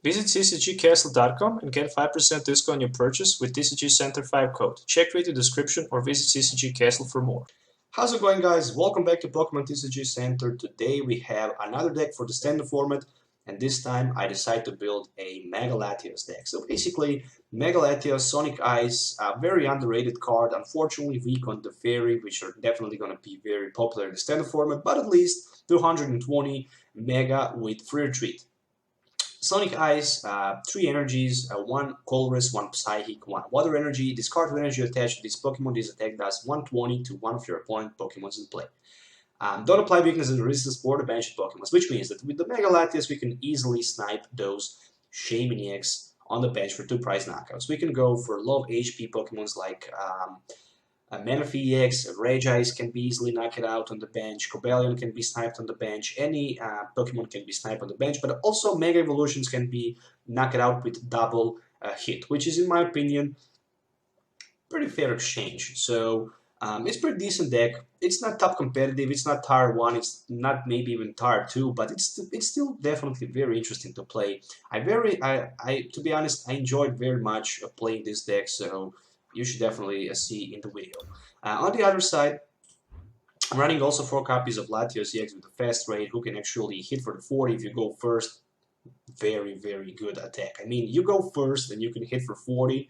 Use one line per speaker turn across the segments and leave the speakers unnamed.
Visit CCGCastle.com and get 5% discount on your purchase with TCG Center 5 code. Check video description or visit CCG Castle for more.
How's it going, guys? Welcome back to Pokemon TCG Center. Today we have another deck for the standard format, and this time I decided to build a Mega Latios deck. So basically, Mega Latios, Sonic Eyes, a very underrated card, unfortunately weak on the Fairy, which are definitely going to be very popular in the standard format, but at least 220 Mega with free retreat. Sonic Eyes, 3 energies, 1 Colress, 1 Psychic, 1 Water Energy. Discard 2 energy attached to this Pokemon. This attack does 120 to one of your opponent Pokemons in play. Don't apply weakness and resistance for the banished Pokemons, which means that with the Mega Latios we can easily snipe those Shaymin-EX on the bench for 2 prize knockouts. We can go for low HP Pokemons like Manaphy-EX, Regice can be easily knocked out on the bench, Cobalion can be sniped on the bench, any Pokemon can be sniped on the bench, but also Mega Evolutions can be knocked out with double hit, which is, in my opinion, pretty fair exchange. So it's pretty decent deck. It's not top competitive, it's not tier 1, it's not maybe even tier 2, but it's still definitely very interesting to play. To be honest, I enjoyed very much playing this deck, so you should definitely see in the video. On the other side, I'm running also 4 copies of Latios-EX with a fast rate who can actually hit for the 40 if you go first. Very, very good attack. I mean, you go first and you can hit for 40.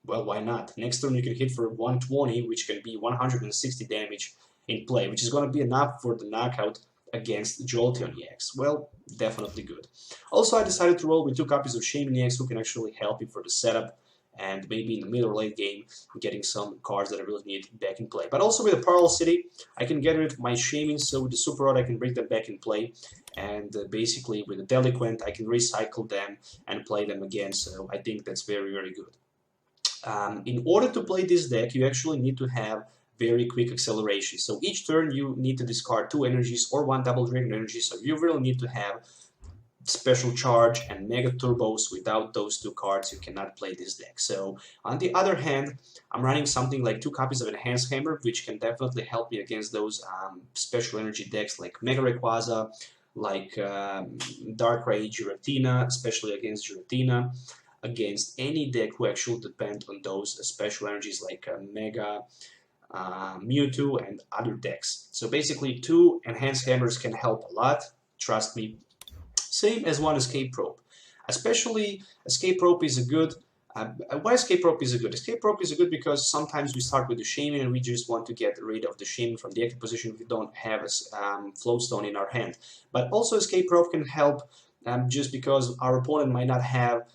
Well, why not? Next turn you can hit for 120, which can be 160 damage in play, which is going to be enough for the knockout against Jolteon-EX. Well, definitely good. Also, I decided to roll with 2 copies of Shaymin-EX who can actually help me for the setup and maybe in the mid or late game getting some cards that I really need back in play. But also with the Parallel City, I can get rid of my Shaymin, so with the Super Rod I can bring them back in play, and basically with the Delinquent I can recycle them and play them again, so I think that's very, very good. In order to play this deck, you actually need to have very quick acceleration. So each turn you need to discard 2 energies or 1 Double Dragon energy, so you really need to have Special Charge and Mega Turbos. Without those 2 cards you cannot play this deck. So on the other hand, I'm running something like 2 copies of Enhanced Hammer, which can definitely help me against those special energy decks like Mega Rayquaza, like Dark Ray Giratina, especially against Giratina, against any deck who actually depend on those special energies like Mega Mewtwo and other decks. So basically 2 Enhanced Hammers can help a lot, trust me. Same as 1 Escape Rope. Especially Escape Rope is a good. Why Escape Rope is a good? Escape Rope is a good because sometimes we start with the Shaymin and we just want to get rid of the Shaymin from the active position if we don't have a Float Stone in our hand. But also Escape Rope can help just because our opponent might not have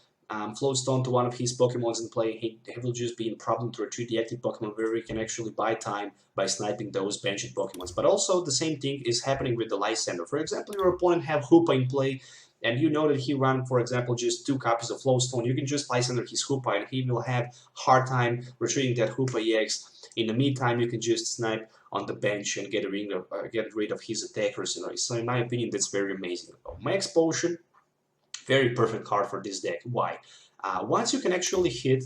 Float Stone to one of his Pokemons in play. He will just be in problem to retreat the active Pokemon, where we can actually buy time by sniping those banished Pokemons. But also the same thing is happening with the Lysandre. For example, your opponent have Hoopa in play, and you know that he ran, for example, just 2 copies of Float Stone. You can just Lysandre his Hoopa, and he will have hard time retreating that Hoopa EX. In the meantime, you can just snipe on the bench and get rid of his attackers. So in my opinion, that's very amazing. Max Potion, very perfect card for this deck. Why? Once you can actually hit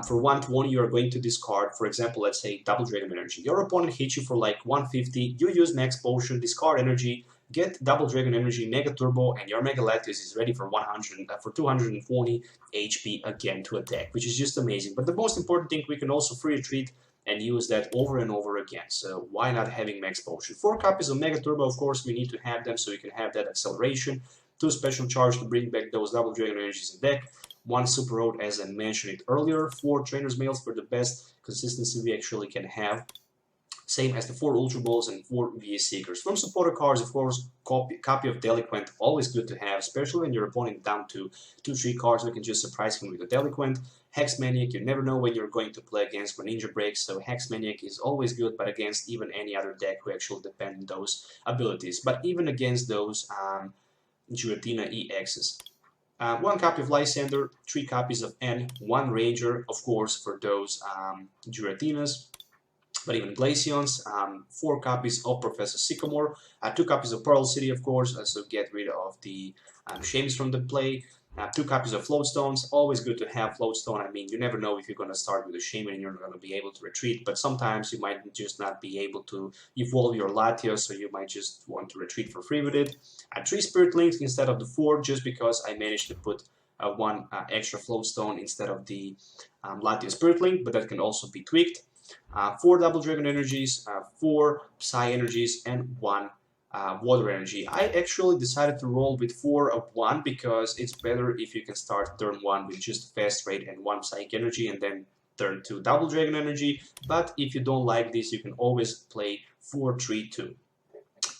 for 120, you are going to discard, for example, let's say Double Dragon Energy. Your opponent hits you for like 150, you use Max Potion, discard energy, get Double Dragon Energy, Mega Turbo, and your Mega Latios is ready for 240 HP again to attack, which is just amazing. But the most important thing, we can also free retreat and use that over and over again. So why not having Max Potion? 4 copies of Mega Turbo, of course, we need to have them so we can have that acceleration. 2 Special Charge to bring back those Double Dragon energies in deck. 1 Super Rod, as I mentioned it earlier. 4 Trainers Mails for the best consistency we actually can have. Same as the 4 Ultra Balls and 4 VS Seekers. From supporter cards, of course, copy of Delinquent, always good to have, especially when your opponent down to 2-3 cards. We can just surprise him with a Delinquent. Hex Maniac, you never know when you're going to play against Greninja breaks, so Hex Maniac is always good, but against even any other deck who actually depend on those abilities. But even against those Giratina EXs. 1 copy of Lysandre, 3 copies of N, 1 Ranger, of course, for those Giratinas, but even Glaceons, 4 copies of Professor Sycamore, 2 copies of Parallel City, of course, so get rid of the Shaymin from the play, 2 copies of Float Stones. Always good to have Float Stone. I mean, you never know if you're going to start with a Shaymin and you're not going to be able to retreat, but sometimes you might just not be able to evolve your Latios, so you might just want to retreat for free with it. 3 Spirit Links instead of the 4, just because I managed to put 1 extra Float Stone instead of the Latios Spirit Link, but that can also be tweaked. 4 Double Dragon Energies, 4 Psy Energies, and 1 Water Energy. I actually decided to roll with 4 of 1 because it's better if you can start turn 1 with just Fast Rate and 1 Psychic Energy and then turn 2 Double Dragon Energy. But if you don't like this, you can always play 4-3-2.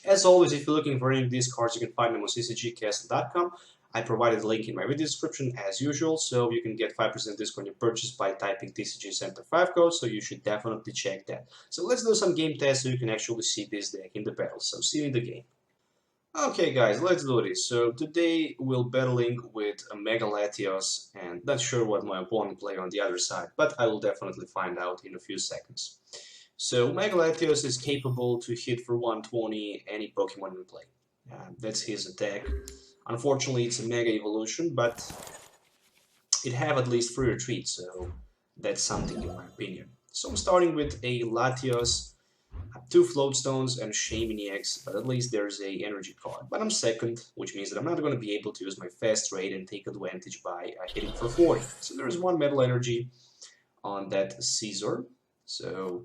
As always, if you're looking for any of these cards, you can find them on CCGCastle.com. I provided a link in my video description as usual, so you can get 5% discount on your purchase by typing TCG Center 5 code, so you should definitely check that. So let's do some game tests so you can actually see this deck in the battle. So see you in the game. Okay guys, let's do this. So today we'll battling with a Mega Latios, and not sure what my opponent play on the other side, but I will definitely find out in a few seconds. So Mega Latios is capable to hit for 120 any Pokemon in play. That's his attack. Unfortunately, it's a Mega Evolution, but it have at least 3 retreats, so that's something in my opinion. So I'm starting with a Latios, 2 Float Stones, and Shaymin-EX, but at least there's a energy card. But I'm second, which means that I'm not going to be able to use my fast rate and take advantage by hitting for 40. So there's 1 Metal Energy on that Caesar. So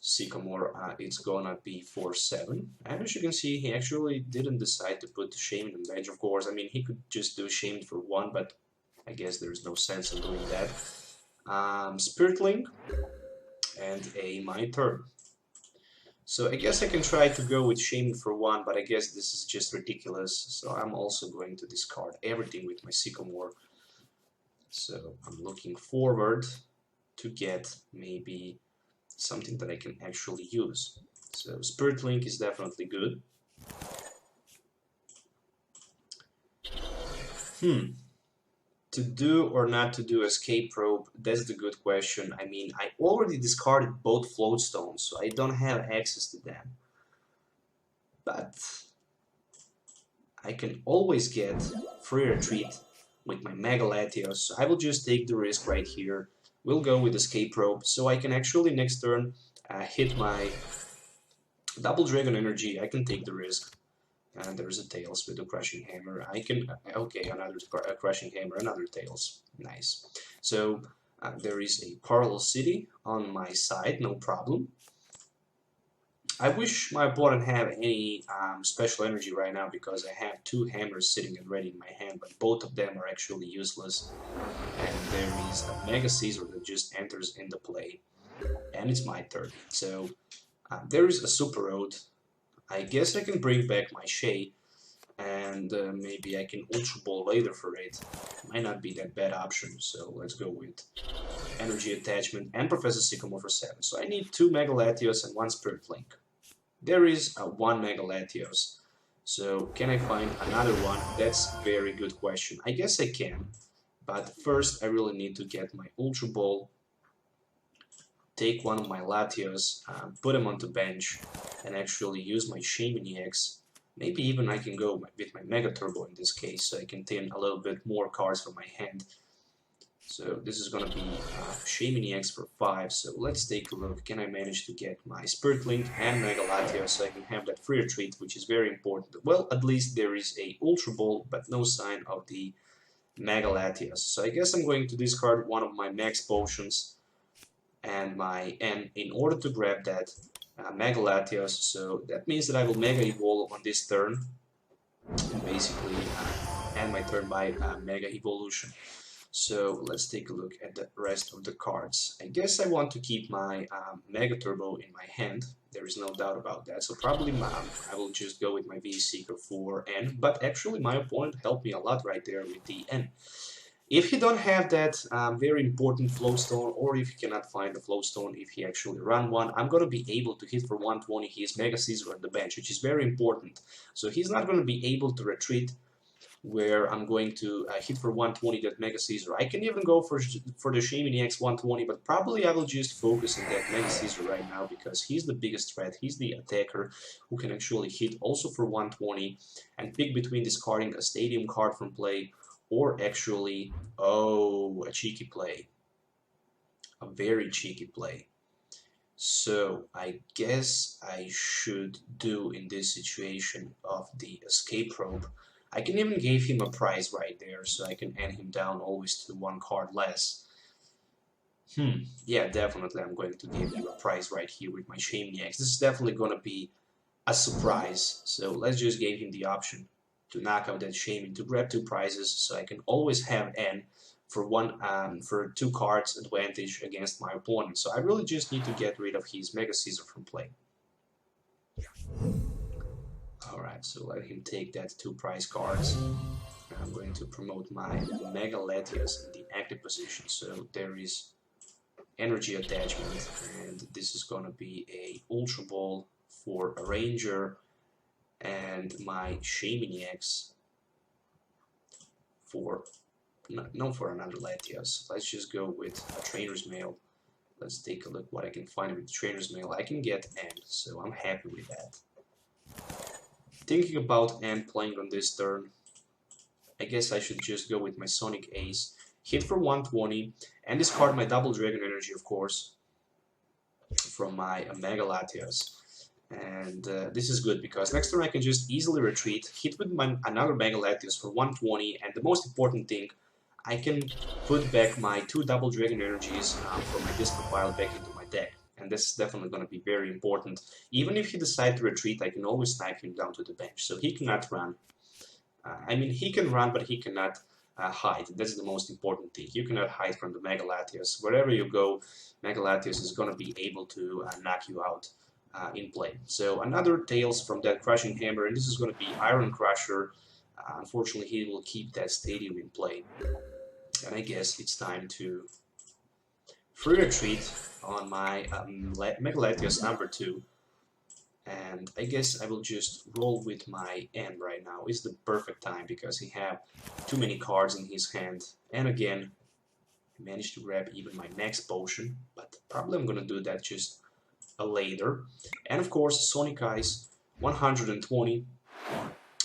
Sycamore, it's gonna be 4-7, and as you can see, he actually didn't decide to put Shaymin on bench. Of course, I mean, he could just do Shaymin for 1, but I guess there's no sense in doing that. Spirit Link, and my turn. So I guess I can try to go with Shaymin for 1, but I guess this is just ridiculous, so I'm also going to discard everything with my Sycamore. So I'm looking forward to get maybe something that I can actually use. So Spirit Link is definitely good. To do or not to do Escape Rope, that's the good question. I mean, I already discarded both Float Stones, so I don't have access to them. But I can always get free retreat with my Mega Latios, so I will just take the risk right here. We'll go with Escape Rope, so I can actually next turn hit my Double Dragon Energy. I can take the risk. And there's a Tails with a Crushing Hammer. I can, okay, another Crushing Hammer, another Tails. Nice. So there is a Parallel City on my side, no problem. I wish my opponent had any special energy right now because I have 2 hammers sitting and ready in my hand, but both of them are actually useless. And there is a Mega Caesar that just enters into play, and it's my turn. So there is a Super Rod. I guess I can bring back my Shay, and maybe I can Ultra Ball later for it. Might not be that bad option, so let's go with Energy Attachment and Professor Sycamore for 7. So I need 2 Mega Latios and 1 Spirit Link. There is 1 Mega Latios, so can I find another one? That's a very good question. I guess I can, but first I really need to get my Ultra Ball, take 1 of my Latios, put him onto bench, and actually use my Shaymin-EX. Maybe even I can go with my Mega Turbo in this case, so I can tin a little bit more cards from my hand. So this is going to be Shaymin-EX for 5, so let's take a look. Can I manage to get my Spirit Link and Mega Latios so I can have that free retreat, which is very important. Well, at least there is a Ultra Ball, but no sign of the Mega Latios. So I guess I'm going to discard 1 of my Max Potions and my N in order to grab that Mega Latios. So that means that I will Mega Evolve on this turn, and basically end my turn by Mega Evolution. So let's take a look at the rest of the cards. I guess I want to keep my Mega Turbo in my hand. There is no doubt about that. So probably I will just go with my V-Seeker for N. But actually my opponent helped me a lot right there with the N. If he don't have that very important Float Stone, or if he cannot find the Float Stone, if he actually run one, I'm going to be able to hit for 120 his Mega Caesar on the bench, which is very important. So he's not going to be able to retreat where I'm going to hit for 120 that Mega Caesar. I can even go for the Shaymin-EX 120, but probably I will just focus on that Mega Caesar right now because he's the biggest threat. He's the attacker who can actually hit also for 120 and pick between discarding a Stadium card from play or actually, oh, a cheeky play. A very cheeky play. So I guess I should do in this situation of the Escape Rope. I can even give him a prize right there, so I can end him down always to 1 card less. Yeah, definitely I'm going to give you a prize right here with my Shaymin-EX. This is definitely going to be a surprise. So let's just give him the option to knock out that Shaymin, to grab 2 prizes, so I can always have N for 2 cards advantage against my opponent. So I really just need to get rid of his Mega Scissor from play. Alright, so let him take that 2 prize cards. I'm going to promote my Mega Latios in the active position, so there is energy attachment, and this is going to be a Ultra Ball for a Ranger, and my Shaymin-EX for for another Latios. Let's just go with a Trainers Mail. Let's take a look what I can find with the Trainers Mail. I can get N, so I'm happy with that. Thinking about N playing on this turn, I guess I should just go with my Sonic Ace, hit for 120, and discard my Double Dragon Energy, of course, from my Mega Latios. And this is good because next turn I can just easily retreat, hit with another Mega Latios for 120, and the most important thing, I can put back my 2 Double Dragon Energies from my discard pile back into my deck. And this is definitely going to be very important. Even if he decides to retreat, I can always snipe him down to the bench, so he cannot run. I mean, he can run, but he cannot hide. That's the most important thing. You cannot hide from the Mega Latios. Wherever you go, Mega Latios is going to be able to knock you out in play. So another Tails from that Crushing Hammer, and this is going to be Iron Crusher. Unfortunately, he will keep that Stadium in play. And I guess it's time to free retreat on my Mega Latios number 2. And I guess I will just roll with my M right now. It's the perfect time because he have too many cards in his hand. And again, I managed to grab even my Max Potion, but probably I'm gonna do that just later. And of course, Sonic Eyes 120.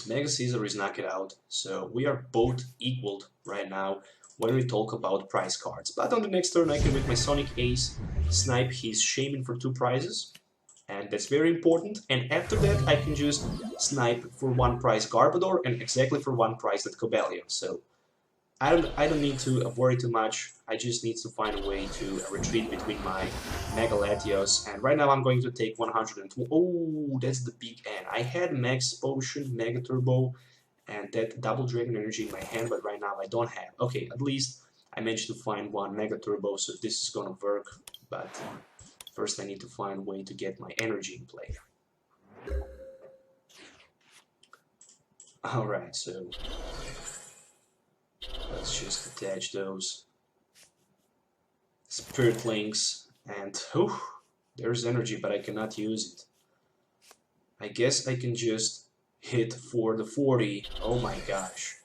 Mega Scissor is knocked out, so we are both equaled right now when we talk about prize cards. But on the next turn, I can with my Sonic Ace snipe his Shaymin for 2 prizes. And that's very important. And after that, I can just snipe for 1 prize Garbodor and exactly for 1 prize that Cobalion. So I don't need to worry too much. I just need to find a way to retreat between my Mega Latios. And right now I'm going to take 120. Oh, that's the big N. I had Max Potion, Mega Turbo, and that Double Dragon Energy in my hand, but right now I don't have. Okay, at least I managed to find 1 Mega Turbo, so this is gonna work. But first I need to find a way to get my energy in play. Alright, so let's just attach those Spirit Links, and there's energy, but I cannot use it. I guess I can just hit for the 40. Oh my gosh.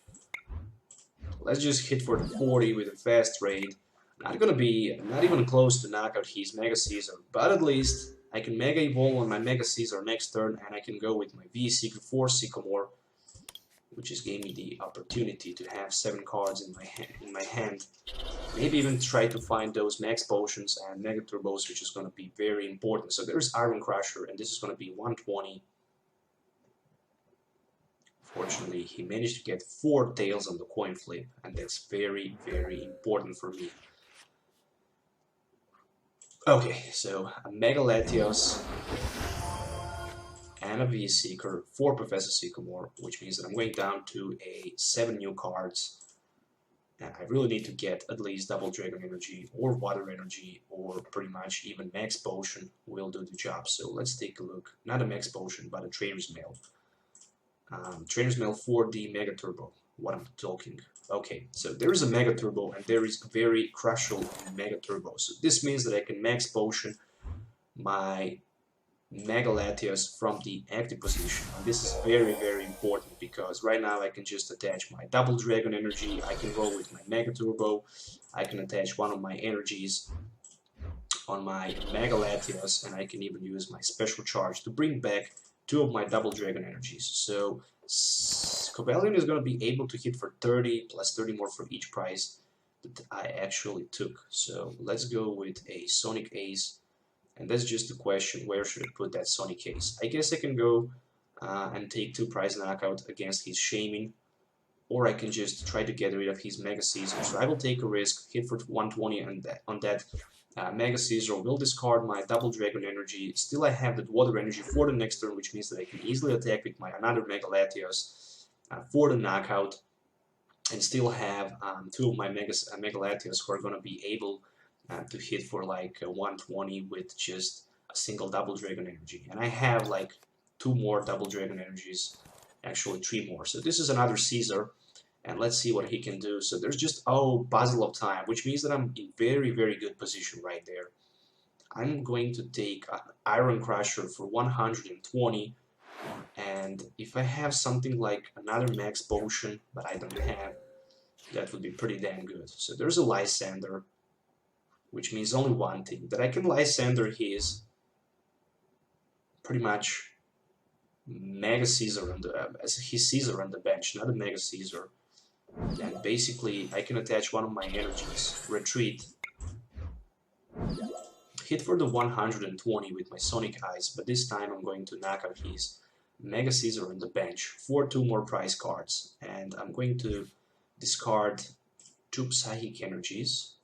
Let's just hit for the 40 with a fast raid. Not even close to knock out his Mega Scissor, but at least I can Mega Evolve on my Mega Scissor next turn, and I can go with my V-Seeker for Sycamore, which just gave me the opportunity to have 7 cards in my hand. Maybe even try to find those Max Potions and Mega Turbos, which is going to be very important. So there's Iron Crusher, and this is going to be 120. Fortunately, he managed to get 4 tails on the coin flip, and that's very, very important for me. Okay, so a Mega Latios and a V-Seeker for Professor Sycamore, which means that I'm going down to 7 new cards. And I really need to get at least Double Dragon Energy or Water Energy, or pretty much even Max Potion will do the job. So let's take a look. Not a Max Potion, but a Trainer's Mail. Trainer's Mail for the Mega Turbo. What I'm talking. Okay, so there is a Mega Turbo and there is very crucial Mega Turbo. So this means that I can Max Potion my Mega Latios from the active position. And this is very, very important because right now I can just attach my Double Dragon Energy, I can roll with my Mega Turbo, I can attach one of my energies on my Mega Latios, and I can even use my Special Charge to bring back 2 of my Double Dragon Energies. So Cobalion is going to be able to hit for 30 plus 30 more for each prize that I actually took. So let's go with a Sonic Ace, and that's just the question, where should I put that Sonic Ace? I guess I can go and take 2 prize knockout against his Shaymin, or I can just try to get rid of his Mega Caesar. So I will take a risk, hit for 120 on that Mega Caesar, will discard my Double Dragon Energy. Still I have that Water Energy for the next turn, which means that I can easily attack with my another Mega Latios for the knockout, and still have 2 of my Mega Latios who are going to be able to hit for like 120 with just a single Double Dragon Energy. And I have like 2 more Double Dragon Energies, actually 3 more. So this is another Caesar, and let's see what he can do. So there's just, oh, Puzzle of Time, which means that I'm in very, very good position right there. I'm going to take an Iron Crusher for 120, and if I have something like another Max Potion, but I don't have, that would be pretty damn good. So there's a Lysandre, which means only one thing, that I can Lysandre his pretty much Mega Caesar on the his Caesar on the bench, not a Mega Caesar. And basically I can attach one of my energies, retreat, hit for the 120 with my Sonic Eyes, but this time I'm going to knock out his Mega Caesar on the bench for 2 more prize cards, and I'm going to discard 2 Psychic Energies.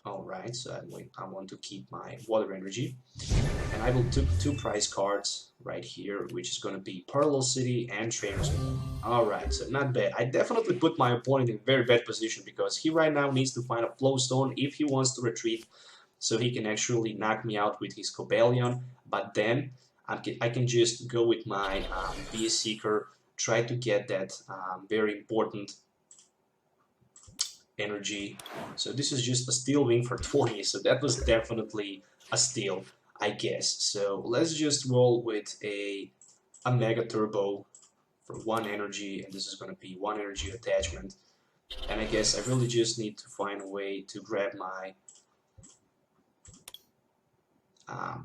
Alright, so I want to keep my Water Energy, and I will take 2 prize cards right here, which is going to be Parallel City and Trainers Mail. Alright, so not bad. I definitely put my opponent in a very bad position, because he right now needs to find a Float Stone if he wants to retreat, so he can actually knock me out with his Cobalion, but then I can just go with my BS Seeker, try to get that very important energy. So this is just a steal win for 20, so that was definitely a steal, I guess. So let's just roll with a Mega Turbo for 1 energy, and this is going to be 1 energy attachment. And I guess I really just need to find a way to grab my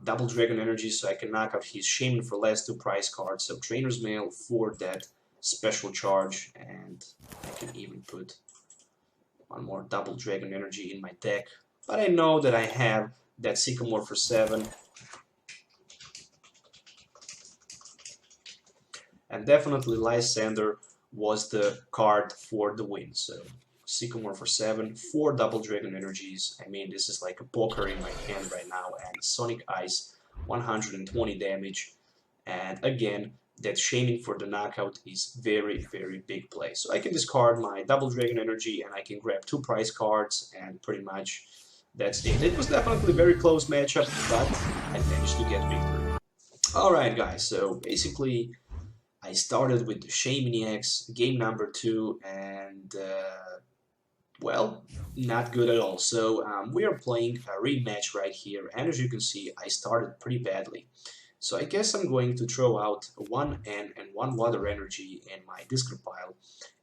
Double Dragon Energy so I can knock out his Shaymin for last 2 prize cards. So Trainers Mail for that Special Charge, and I can even put 1 more Double Dragon Energy in my deck. But I know that I have that Sycamore for 7. And definitely Lysandre was the card for the win. So Sycamore for 7, 4 Double Dragon Energies. I mean, this is like a poker in my hand right now. And Sonic Ice, 120 damage. And again, that Shaymin for the knockout is very, very big play. So I can discard my Double Dragon Energy, and I can grab 2 prize cards, and pretty much that's it. It was definitely a very close matchup, but I managed to get victory. Alright guys, so basically I started with the Shaymin-EX, game number 2, and well, not good at all. So we are playing a rematch right here, and as you can see, I started pretty badly. So I guess I'm going to throw out 1 N and 1 Water Energy in my discard pile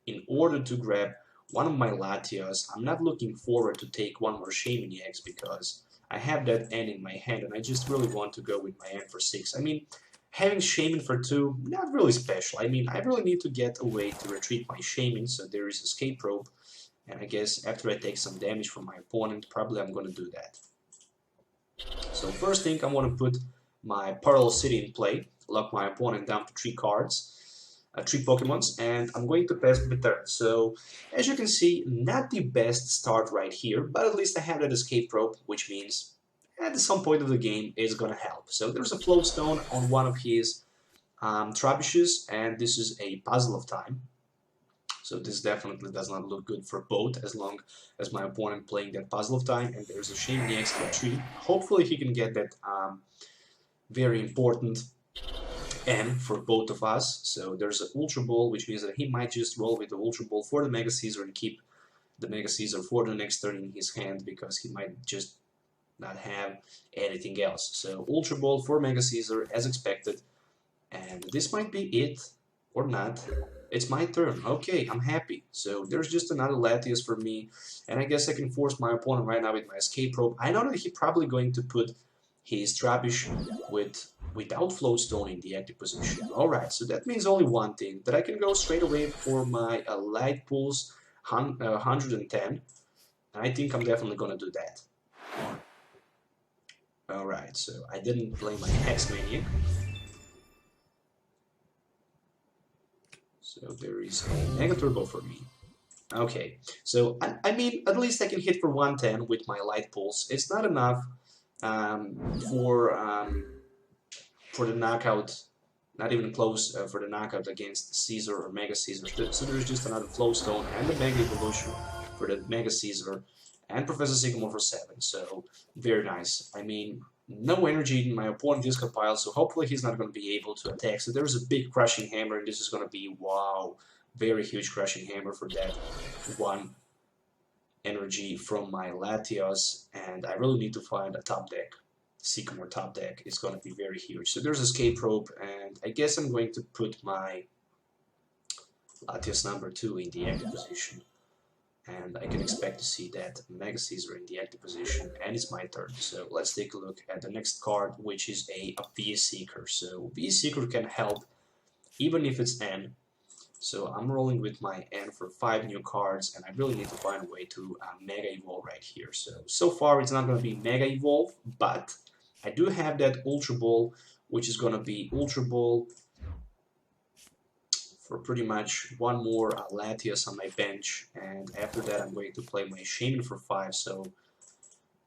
in order to grab one of my Latios. I'm not looking forward to take 1 more Shaymin-EX because I have that N in my hand, and I just really want to go with my N for 6. I mean, having Shaymin for 2, not really special. I mean, I really need to get a way to retreat my Shaymin, so there is Escape Rope, and I guess after I take some damage from my opponent, probably I'm going to do that. So first thing, I want to put my Parallel City in play, lock my opponent down to 3 cards, 3 Pokemons, and I'm going to pass the turn. So, as you can see, not the best start right here, but at least I have that Escape Rope, which means at some point of the game it's gonna help. So there's a Float Stone on one of his Trebuchets, and this is a Puzzle of Time. So this definitely does not look good for both, as long as my opponent playing that Puzzle of Time, and there's a Shaymin-EX for 3. Hopefully he can get that very important N for both of us. So there's an Ultra Ball, which means that he might just roll with the Ultra Ball for the Mega Caesar and keep the Mega Caesar for the next turn in his hand, because he might just not have anything else. So Ultra Ball for Mega Caesar as expected, and this might be it or not. It's my turn. Okay, I'm happy. So there's just another Latios for me, and I guess I can force my opponent right now with my Escape Rope. I know that he's probably going to put his Trappish without Float Stone in the active position. Alright, so that means only one thing, that I can go straight away for my Light Pulse 110, and I think I'm definitely gonna do that. Alright, so I didn't play my Hex Maniac. So there is a Mega Turbo for me. Okay, so I mean, at least I can hit for 110 with my Light Pulse. It's not enough for the knockout, not even close for the knockout against Caesar or Mega Caesar. So there's just another Float Stone and the Mega Evolution for the Mega Caesar and Professor Sycamore for 7. So very nice. I mean, no energy in my opponent discard pile, so hopefully he's not going to be able to attack. So there's a big Crushing Hammer, and this is going to be, wow, very huge Crushing Hammer for that one energy from my Latios, and I really need to find a top deck. Sycamore top deck is going to be very huge. So there's Escape Rope, and I guess I'm going to put my Latios number 2 in the active position. And I can expect to see that Mega Caesar in the active position, and it's my turn. So let's take a look at the next card, which is a VS Seeker. So VS Seeker can help even if it's N. So I'm rolling with my N for 5 new cards, and I really need to find a way to Mega Evolve right here. So far it's not going to be Mega Evolve, but I do have that Ultra Ball, which is going to be Ultra Ball for pretty much one more Latios on my bench, and after that I'm going to play my Shaymin for 5, so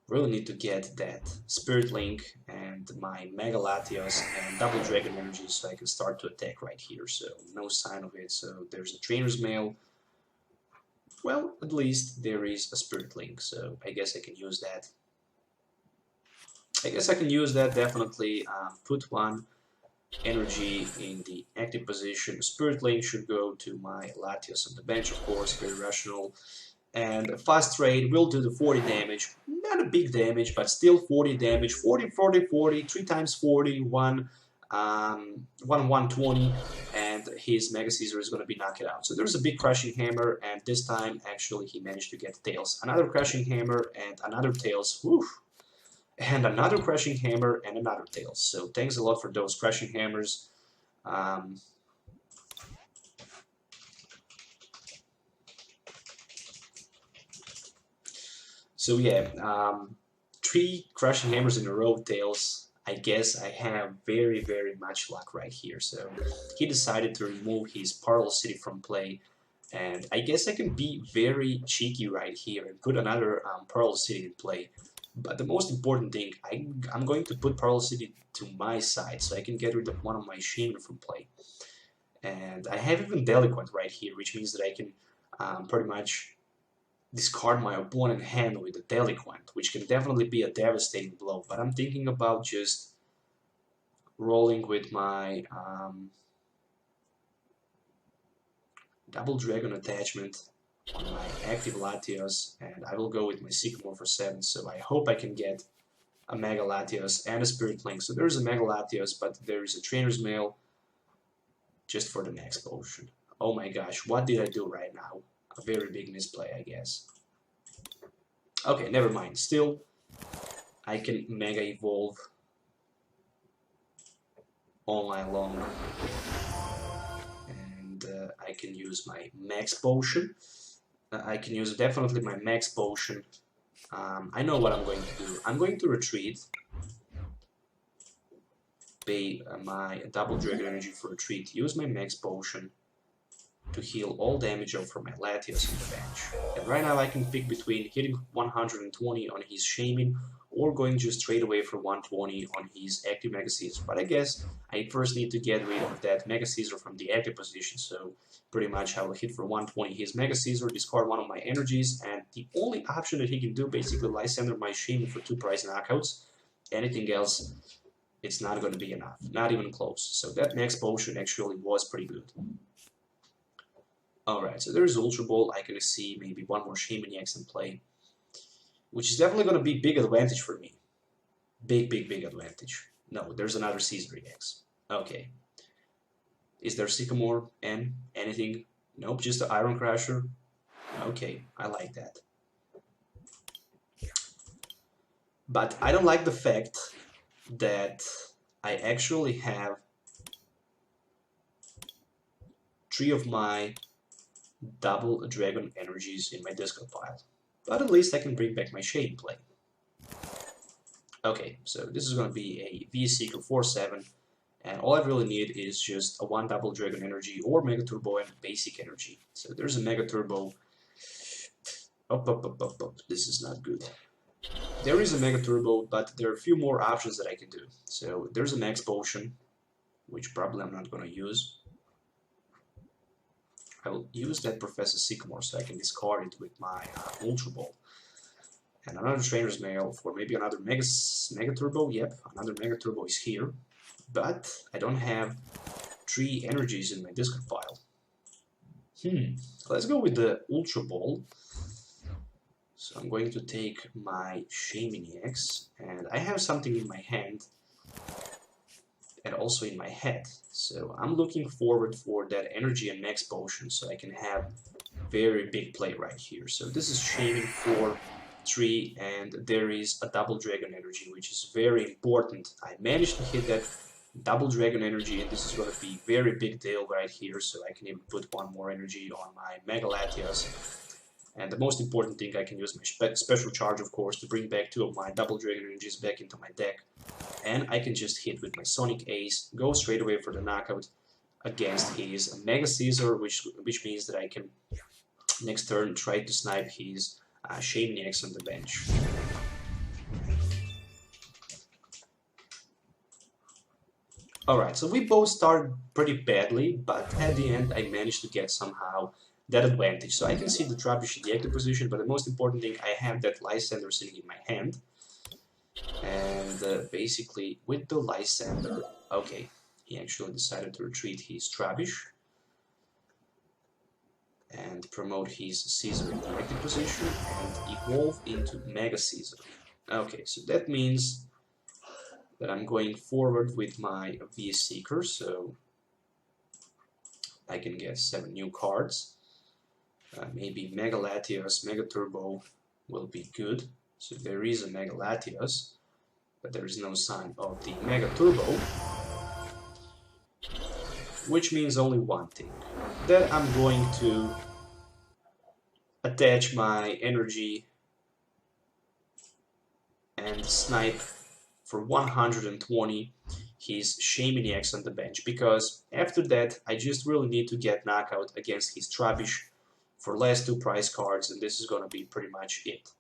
really need to get that Spirit Link and my Mega Latios and double Dragon Energy so I can start to attack right here, so no sign of it. So there's a Trainers Mail. Well, at least there is a Spirit Link, so I guess I can use that. Definitely. Put one energy in the active position. Spirit Link should go to my Latios on the bench, of course, very rational. And a fast trade will do the 40 damage. Not a big damage, but still 40 damage. 40, 40, 40, 3 times 40, 120, and his Mega Caesar is going to be knocked out. So there's a big Crushing Hammer, and this time actually he managed to get Tails. Another Crushing Hammer and another Tails. Whew. And another Crushing Hammer and another Tails. So thanks a lot for those Crushing Hammers. So yeah, 3 Crushing Hammers in a row, Tails. I guess I have very, very much luck right here. So he decided to remove his Parallel City from play. And I guess I can be very cheeky right here and put another Parallel City in play. But the most important thing, I'm going to put Parallel City to my side so I can get rid of one of my Shaymin from play. And I have even Delinquent right here, which means that I can pretty much discard my opponent's hand with a Delinquent, which can definitely be a devastating blow. But I'm thinking about just rolling with my double Dragon attachment on my active Latios, and I will go with my Sycamore for 7, so I hope I can get a Mega Latios and a Spirit Link. So there's a Mega Latios, but there is a Trainer's Mail just for the Max Potion. Oh my gosh, what did I do right now? A very big misplay, I guess. Okay, never mind. Still, I can Mega Evolve all night long. And I can use my Max Potion. I can use definitely my Max Potion. I know what I'm going to do. I'm going to retreat, pay my double Dragon Energy for retreat, use my Max Potion to heal all damage off from my Latios on the bench. And right now I can pick between hitting 120 on his Shaymin or going just straight away for 120 on his active Mega Caesar. But I guess I first need to get rid of that Mega Caesar from the active position, so pretty much I will hit for 120 his Mega Caesar, discard one of my energies, and the only option that he can do basically Lysandre my Shaymin for 2 prize knockouts. Anything else, it's not going to be enough, not even close. So that Max Potion actually was pretty good. Alright, so there's Ultra Ball. I can see maybe one more Shaymin-EX in play, which is definitely going to be big advantage for me. Big, big, big advantage. No, there's another Caesar EX. Okay. Is there Sycamore and anything? Nope, just the Iron Crusher. Okay, I like that. But I don't like the fact that I actually have 3 of my double dragon energies in my discard pile. But at least I can bring back my Shade play. Okay, so this is going to be a VS Seeker 4/7, and all I really need is just a 1 double dragon energy or Mega Turbo and basic energy. So there's a Mega Turbo. This is not good. There is a Mega Turbo, but there are a few more options that I can do. So there's a Max Potion, which probably I'm not going to use. I will use that Professor Sycamore so I can discard it with my Ultra Ball. And another Trainer's Mail for maybe another Mega Turbo. Yep, another Mega Turbo is here. But I don't have 3 energies in my discard pile. Let's go with the Ultra Ball. So I'm going to take my Shaymin-EX, and I have something in my hand and also in my head. So I'm looking forward for that energy and Max Potion so I can have very big play right here. So this is Shaymin for 3, and there is a double dragon energy, which is very important. I managed to hit that double dragon energy, and this is going to be very big deal right here, so I can even put 1 more energy on my Mega Latios. And the most important thing, I can use my Special Charge, of course, to bring back 2 of my double dragon energies back into my deck. And I can just hit with my Sonic Ace, go straight away for the knockout against his Mega Caesar, which means that I can next turn try to snipe his Shaymin-EX on the bench. Alright, so we both started pretty badly, but at the end I managed to get somehow that advantage. So I can see the Trubbish in the active position, but the most important thing, I have that Lysandre sitting in my hand. And basically, with the Lysandre, okay, he actually decided to retreat his Trubbish and promote his Caesar in the active position and evolve into Mega Caesar. Okay, so that means that I'm going forward with my VS Seeker, so I can get 7 new cards. Maybe Mega Latios, Mega Turbo will be good. So there is a Mega Latios, but there is no sign of the Mega Turbo, which means only one thing, that I'm going to attach my energy and snipe for 120 his Shaymin-EX on the bench, because after that I just really need to get knockout against his Trubbish for last 2 prize cards, and this is going to be pretty much it.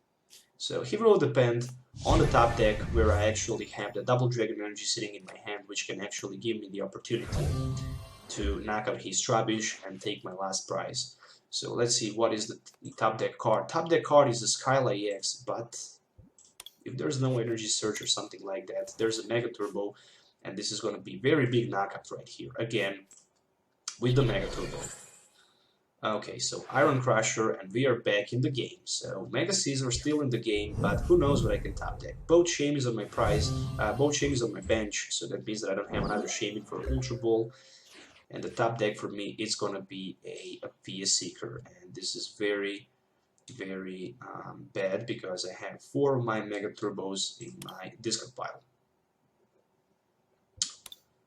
So he will depend on the top deck, where I actually have the double dragon energy sitting in my hand, which can actually give me the opportunity to knock out his Trubbish and take my last prize. So let's see what is the top deck card. Top deck card is a Skyla EX, but if there's no energy search or something like that, there's a Mega Turbo, and this is going to be very big knockout right here, again, with the Mega Turbo. Okay, so Iron Crusher, and we are back in the game. So Mega Caesar still in the game, but who knows what I can top deck. Both Shaymin on my prize, both Shaymin on my bench, so that means that I don't have another Shaymin for Ultra Ball. And the top deck for me is gonna be a VS Seeker, and this is very, very bad because I have 4 of my Mega Turbos in my discard pile.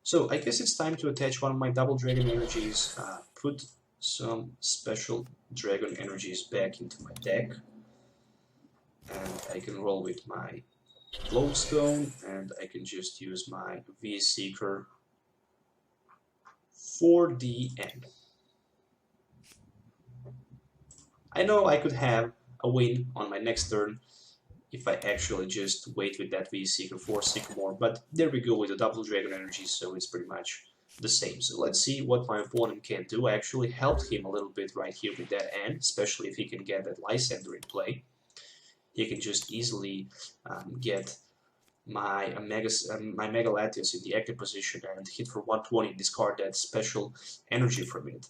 So I guess it's time to attach one of my double dragon energies, put some special dragon energies back into my deck, and I can roll with my Float Stone, and I can just use my VS Seeker for the end. I know I could have a win on my next turn if I actually just wait with that VS Seeker for Sycamore, but there we go with the double dragon energy, so it's pretty much the same. So let's see what my opponent can do. I actually helped him a little bit right here with that end, especially if he can get that Lysandre in play. He can just easily get my Mega Latios in the active position and hit for 120 and discard that special energy from it.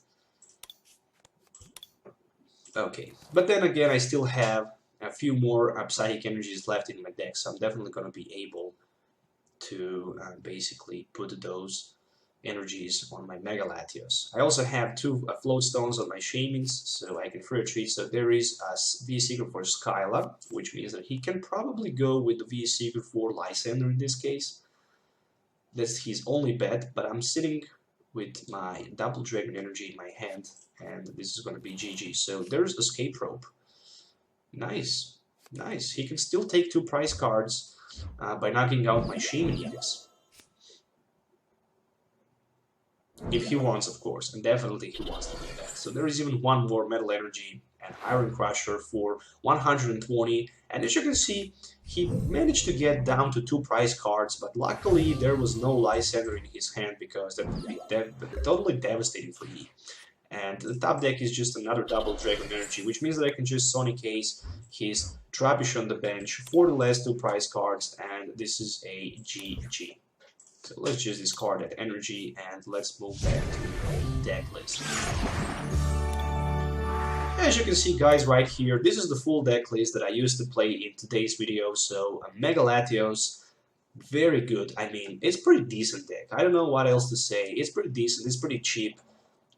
Okay, but then again, I still have a few more psychic energies left in my deck, so I'm definitely going to be able to basically put those energies on my Mega Latios. I also have 2 Float Stones on my Shaymins, so I can free retreat. So there is a VS Seeker for Skyla, which means that he can probably go with the VS Seeker for Lysandre in this case. That's his only bet, but I'm sitting with my double Dragon Energy in my hand, and this is going to be GG. So there's Escape Rope. Nice, nice. He can still take 2 prize cards by knocking out my Shaymin-EX. If he wants, of course, and definitely he wants to do that. So there is even one more Metal Energy and Iron Crusher for 120, and as you can see, he managed to get down to 2 prize cards, but luckily there was no Lysandre in his hand because that would be totally devastating for me. And the top deck is just another double Dragon Energy, which means that I can just Sonic Ace his Trappish on the bench for the last 2 prize cards, and this is a GG. So let's just discard that energy and let's move back to the deck list. As you can see, guys, right here, this is the full deck list that I used to play in today's video. So Mega Latios, very good. I mean, it's pretty decent deck. I don't know what else to say. It's pretty decent. It's pretty cheap.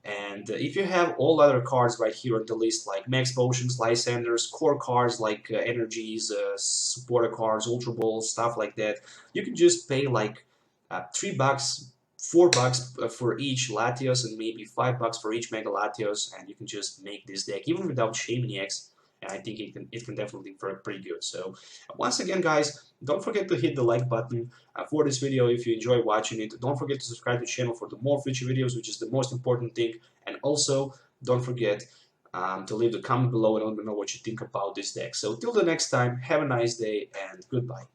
And if you have all other cards right here on the list, like Max Potions, Lysandres, core cards like Energies, supporter cards, Ultra Balls, stuff like that, you can just pay like $3, $4 for each Latios, and maybe $5 for each Mega Latios, and you can just make this deck even without Shaymin-EX, and I think it can definitely work pretty good. So once again, guys, don't forget to hit the like button for this video if you enjoy watching it. Don't forget to subscribe to the channel for the more future videos, which is the most important thing, and also don't forget to leave the comment below and let me know what you think about this deck. So till the next time, have a nice day and goodbye.